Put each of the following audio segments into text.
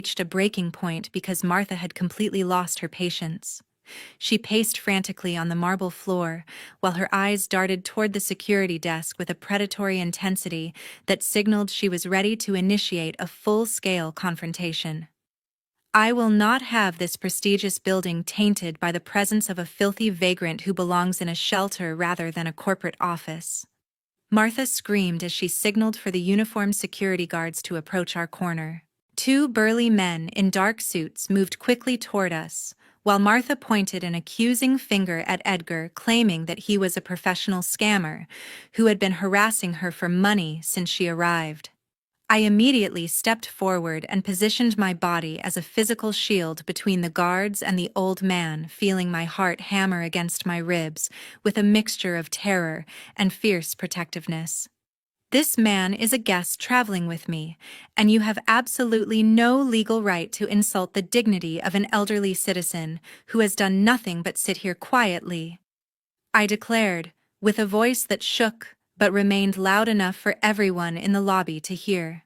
reached a breaking point because Martha had completely lost her patience. She paced frantically on the marble floor, while her eyes darted toward the security desk with a predatory intensity that signaled she was ready to initiate a full-scale confrontation. I will not have this prestigious building tainted by the presence of a filthy vagrant who belongs in a shelter rather than a corporate office. Martha screamed as she signaled for the uniformed security guards to approach our corner. Two burly men in dark suits moved quickly toward us, while Martha pointed an accusing finger at Edgar, claiming that he was a professional scammer who had been harassing her for money since she arrived. I immediately stepped forward and positioned my body as a physical shield between the guards and the old man, feeling my heart hammer against my ribs with a mixture of terror and fierce protectiveness. This man is a guest traveling with me, and you have absolutely no legal right to insult the dignity of an elderly citizen who has done nothing but sit here quietly, I declared, with a voice that shook but remained loud enough for everyone in the lobby to hear.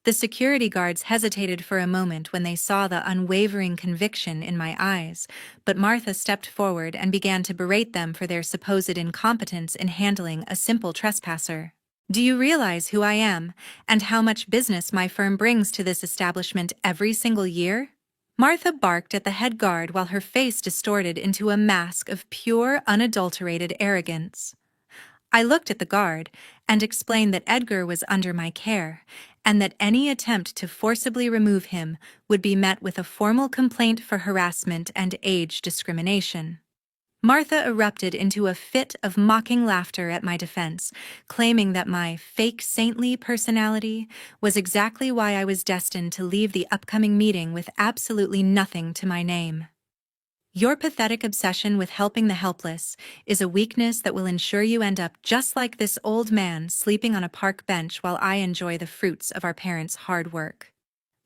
The security guards hesitated for a moment when they saw the unwavering conviction in my eyes, but Martha stepped forward and began to berate them for their supposed incompetence in handling a simple trespasser. Do you realize who I am, and how much business my firm brings to this establishment every single year? Martha barked at the head guard while her face distorted into a mask of pure, unadulterated arrogance. I looked at the guard and explained that Edgar was under my care, and that any attempt to forcibly remove him would be met with a formal complaint for harassment and age discrimination. Martha erupted into a fit of mocking laughter at my defense, claiming that my fake saintly personality was exactly why I was destined to leave the upcoming meeting with absolutely nothing to my name. Your pathetic obsession with helping the helpless is a weakness that will ensure you end up just like this old man sleeping on a park bench while I enjoy the fruits of our parents' hard work.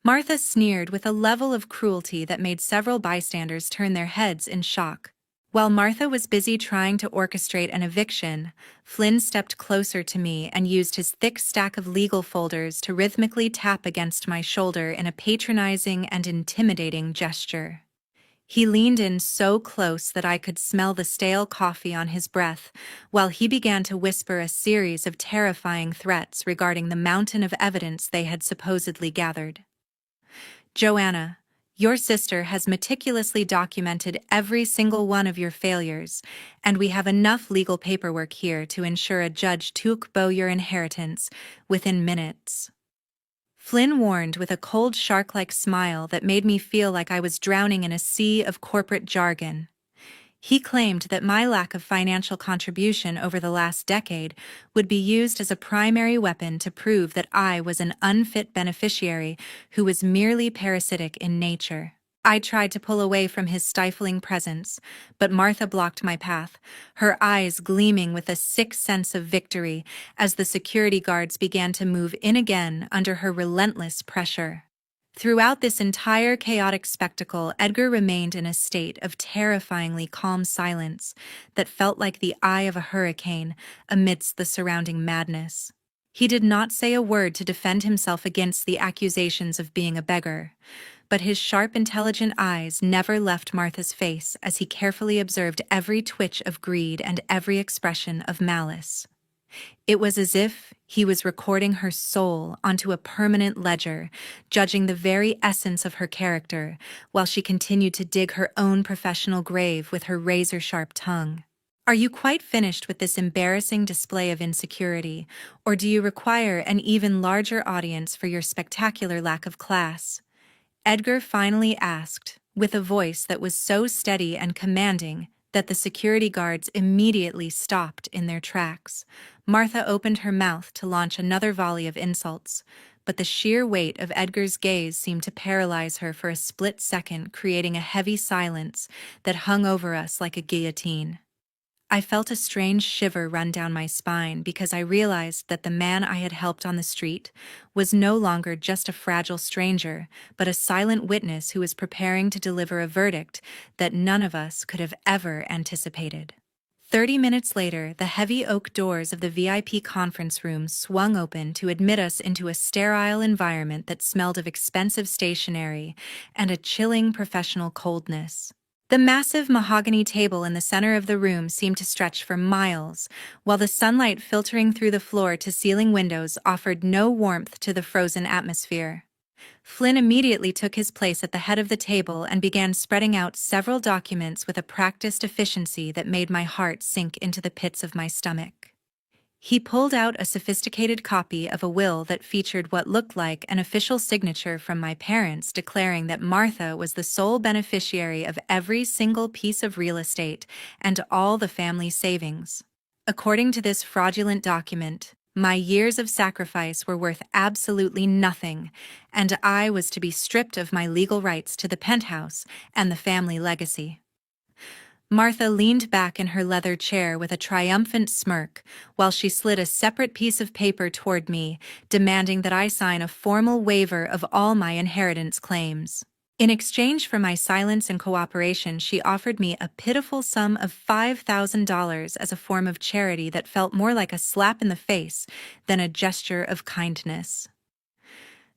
Martha sneered with a level of cruelty that made several bystanders turn their heads in shock. While Martha was busy trying to orchestrate an eviction, Flynn stepped closer to me and used his thick stack of legal folders to rhythmically tap against my shoulder in a patronizing and intimidating gesture. He leaned in so close that I could smell the stale coffee on his breath, while he began to whisper a series of terrifying threats regarding the mountain of evidence they had supposedly gathered. Joanna, your sister has meticulously documented every single one of your failures, and we have enough legal paperwork here to ensure a judge took bow your inheritance within minutes. Flynn warned with a cold shark-like smile that made me feel like I was drowning in a sea of corporate jargon. He claimed that my lack of financial contribution over the last decade would be used as a primary weapon to prove that I was an unfit beneficiary who was merely parasitic in nature. I tried to pull away from his stifling presence, but Martha blocked my path, her eyes gleaming with a sick sense of victory as the security guards began to move in again under her relentless pressure. Throughout this entire chaotic spectacle, Edgar remained in a state of terrifyingly calm silence that felt like the eye of a hurricane amidst the surrounding madness. He did not say a word to defend himself against the accusations of being a beggar, but his sharp, intelligent eyes never left Martha's face as he carefully observed every twitch of greed and every expression of malice. It was as if he was recording her soul onto a permanent ledger, judging the very essence of her character, while she continued to dig her own professional grave with her razor-sharp tongue. Are you quite finished with this embarrassing display of insecurity, or do you require an even larger audience for your spectacular lack of class? Edgar finally asked, with a voice that was so steady and commanding that the security guards immediately stopped in their tracks. Martha opened her mouth to launch another volley of insults, but the sheer weight of Edgar's gaze seemed to paralyze her for a split second, creating a heavy silence that hung over us like a guillotine. I felt a strange shiver run down my spine because I realized that the man I had helped on the street was no longer just a fragile stranger, but a silent witness who was preparing to deliver a verdict that none of us could have ever anticipated. 30 minutes later, the heavy oak doors of the VIP conference room swung open to admit us into a sterile environment that smelled of expensive stationery and a chilling professional coldness. The massive mahogany table in the center of the room seemed to stretch for miles, while the sunlight filtering through the floor-to-ceiling windows offered no warmth to the frozen atmosphere. Flynn immediately took his place at the head of the table and began spreading out several documents with a practiced efficiency that made my heart sink into the pits of my stomach. He pulled out a sophisticated copy of a will that featured what looked like an official signature from my parents declaring that Martha was the sole beneficiary of every single piece of real estate and all the family savings. According to this fraudulent document, my years of sacrifice were worth absolutely nothing, and I was to be stripped of my legal rights to the penthouse and the family legacy. Martha leaned back in her leather chair with a triumphant smirk while she slid a separate piece of paper toward me, demanding that I sign a formal waiver of all my inheritance claims. In exchange for my silence and cooperation, she offered me a pitiful sum of $5,000 as a form of charity that felt more like a slap in the face than a gesture of kindness.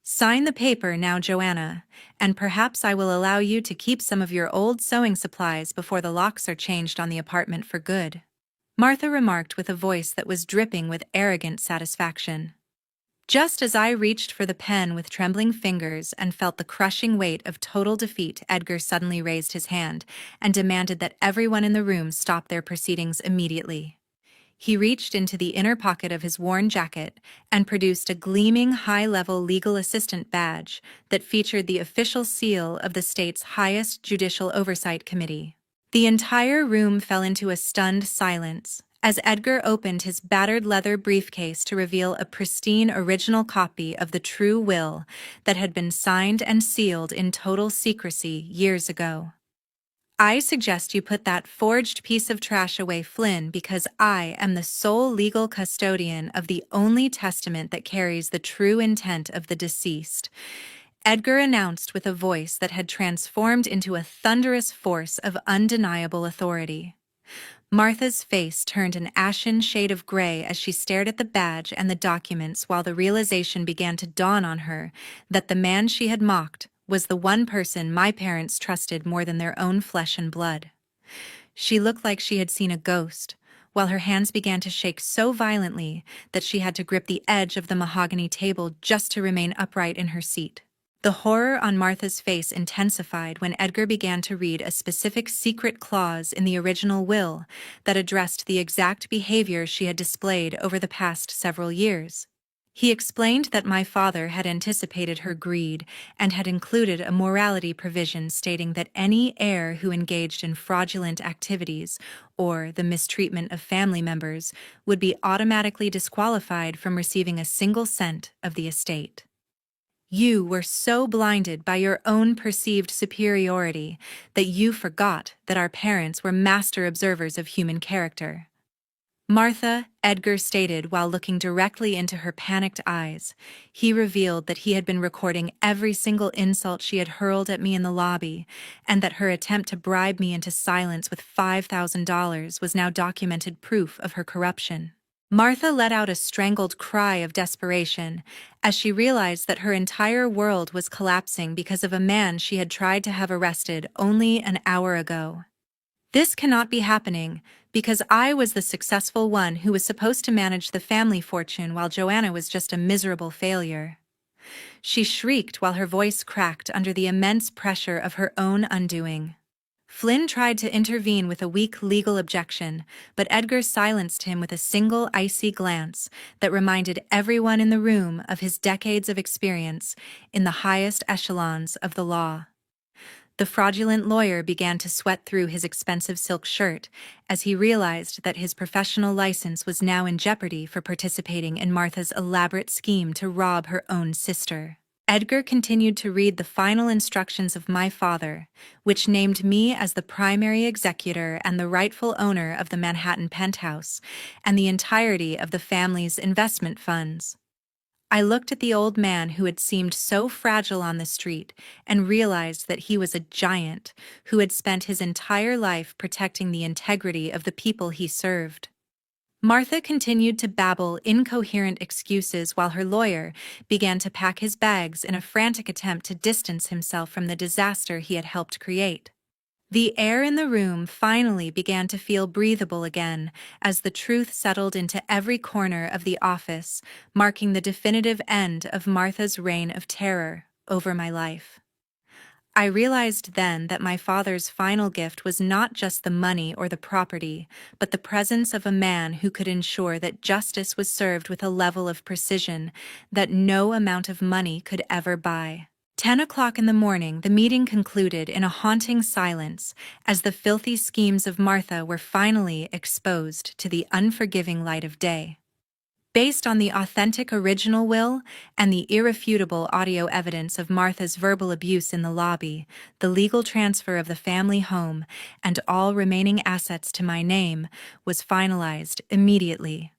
Sign the paper now, Joanna, and perhaps I will allow you to keep some of your old sewing supplies before the locks are changed on the apartment for good, Martha remarked with a voice that was dripping with arrogant satisfaction. Just as I reached for the pen with trembling fingers and felt the crushing weight of total defeat, Edgar suddenly raised his hand and demanded that everyone in the room stop their proceedings immediately. He reached into the inner pocket of his worn jacket and produced a gleaming high-level legal assistant badge that featured the official seal of the state's highest judicial oversight committee. The entire room fell into a stunned silence as Edgar opened his battered leather briefcase to reveal a pristine original copy of the true will that had been signed and sealed in total secrecy years ago. I suggest you put that forged piece of trash away, Flynn, because I am the sole legal custodian of the only testament that carries the true intent of the deceased, Edgar announced with a voice that had transformed into a thunderous force of undeniable authority. Martha's face turned an ashen shade of gray as she stared at the badge and the documents, while the realization began to dawn on her that the man she had mocked was the one person my parents trusted more than their own flesh and blood. She looked like she had seen a ghost, while her hands began to shake so violently that she had to grip the edge of the mahogany table just to remain upright in her seat. The horror on Martha's face intensified when Edgar began to read a specific secret clause in the original will that addressed the exact behavior she had displayed over the past several years. He explained that my father had anticipated her greed and had included a morality provision stating that any heir who engaged in fraudulent activities or the mistreatment of family members would be automatically disqualified from receiving a single cent of the estate. You were so blinded by your own perceived superiority that you forgot that our parents were master observers of human character. Martha, Edgar stated while looking directly into her panicked eyes. He revealed that he had been recording every single insult she had hurled at me in the lobby, and that her attempt to bribe me into silence with $5,000 was now documented proof of her corruption. Martha let out a strangled cry of desperation as she realized that her entire world was collapsing because of a man she had tried to have arrested only an hour ago. This cannot be happening because I was the successful one who was supposed to manage the family fortune while Joanna was just a miserable failure. She shrieked while her voice cracked under the immense pressure of her own undoing. Flynn tried to intervene with a weak legal objection, but Edgar silenced him with a single icy glance that reminded everyone in the room of his decades of experience in the highest echelons of the law. The fraudulent lawyer began to sweat through his expensive silk shirt as he realized that his professional license was now in jeopardy for participating in Martha's elaborate scheme to rob her own sister. Edgar continued to read the final instructions of my father, which named me as the primary executor and the rightful owner of the Manhattan penthouse and the entirety of the family's investment funds. I looked at the old man who had seemed so fragile on the street and realized that he was a giant who had spent his entire life protecting the integrity of the people he served. Martha continued to babble incoherent excuses while her lawyer began to pack his bags in a frantic attempt to distance himself from the disaster he had helped create. The air in the room finally began to feel breathable again as the truth settled into every corner of the office, marking the definitive end of Martha's reign of terror over my life. I realized then that my father's final gift was not just the money or the property, but the presence of a man who could ensure that justice was served with a level of precision that no amount of money could ever buy. 10 o'clock in the morning, the meeting concluded in a haunting silence as the filthy schemes of Martha were finally exposed to the unforgiving light of day. Based on the authentic original will and the irrefutable audio evidence of Martha's verbal abuse in the lobby, the legal transfer of the family home, and all remaining assets to my name was finalized immediately.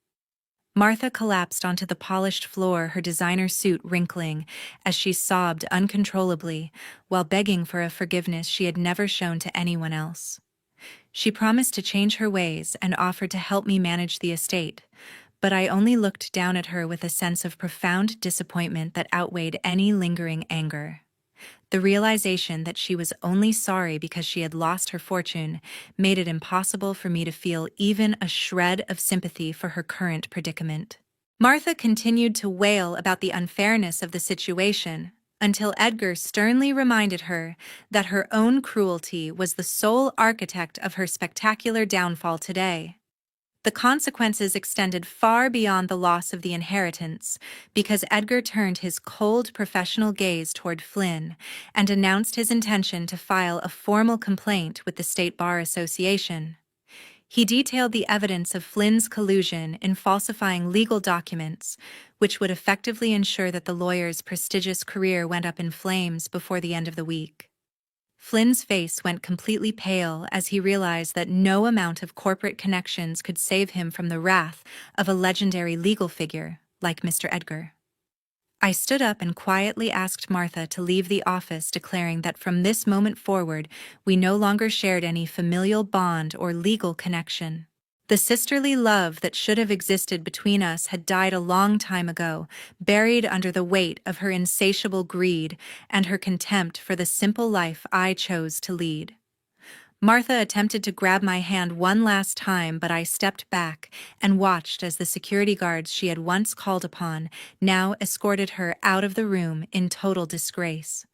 Martha collapsed onto the polished floor, her designer suit wrinkling as she sobbed uncontrollably while begging for a forgiveness she had never shown to anyone else. She promised to change her ways and offered to help me manage the estate, but I only looked down at her with a sense of profound disappointment that outweighed any lingering anger. The realization that she was only sorry because she had lost her fortune made it impossible for me to feel even a shred of sympathy for her current predicament. Martha continued to wail about the unfairness of the situation until Edgar sternly reminded her that her own cruelty was the sole architect of her spectacular downfall today. The consequences extended far beyond the loss of the inheritance, because Edgar turned his cold professional gaze toward Flynn and announced his intention to file a formal complaint with the State Bar Association. He detailed the evidence of Flynn's collusion in falsifying legal documents, which would effectively ensure that the lawyer's prestigious career went up in flames before the end of the week. Flynn's face went completely pale as he realized that no amount of corporate connections could save him from the wrath of a legendary legal figure like Mr. Edgar. I stood up and quietly asked Martha to leave the office, declaring that from this moment forward we no longer shared any familial bond or legal connection. The sisterly love that should have existed between us had died a long time ago, buried under the weight of her insatiable greed and her contempt for the simple life I chose to lead. Martha attempted to grab my hand one last time, but I stepped back and watched as the security guards she had once called upon now escorted her out of the room in total disgrace.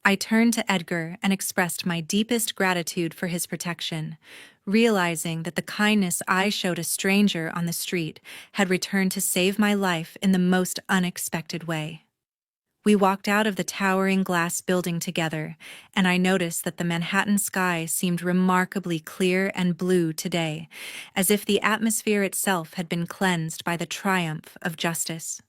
I turned to Edgar and expressed my deepest gratitude for his protection, realizing that the kindness I showed a stranger on the street had returned to save my life in the most unexpected way. We walked out of the towering glass building together, and I noticed that the Manhattan sky seemed remarkably clear and blue today, as if the atmosphere itself had been cleansed by the triumph of justice.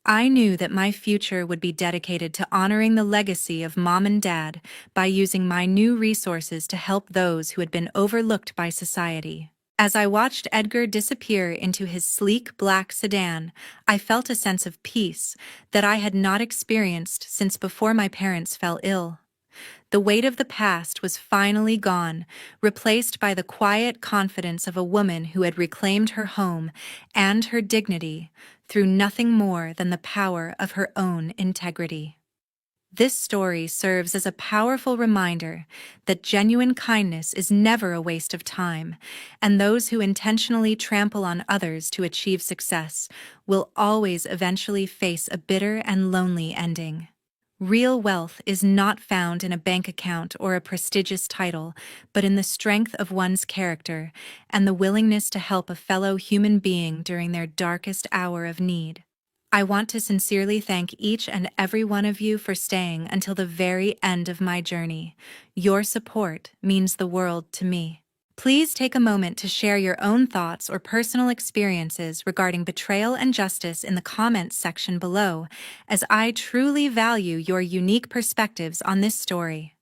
I knew that my future would be dedicated to honoring the legacy of Mom and Dad by using my new resources to help those who had been overlooked by society. As I watched Edgar disappear into his sleek black sedan, I felt a sense of peace that I had not experienced since before my parents fell ill. The weight of the past was finally gone, replaced by the quiet confidence of a woman who had reclaimed her home and her dignity through nothing more than the power of her own integrity. This story serves as a powerful reminder that genuine kindness is never a waste of time, and those who intentionally trample on others to achieve success will always eventually face a bitter and lonely ending. Real wealth is not found in a bank account or a prestigious title, but in the strength of one's character and the willingness to help a fellow human being during their darkest hour of need. I want to sincerely thank each and every one of you for staying until the very end of my journey. Your support means the world to me. Please take a moment to share your own thoughts or personal experiences regarding betrayal and justice in the comments section below, as I truly value your unique perspectives on this story.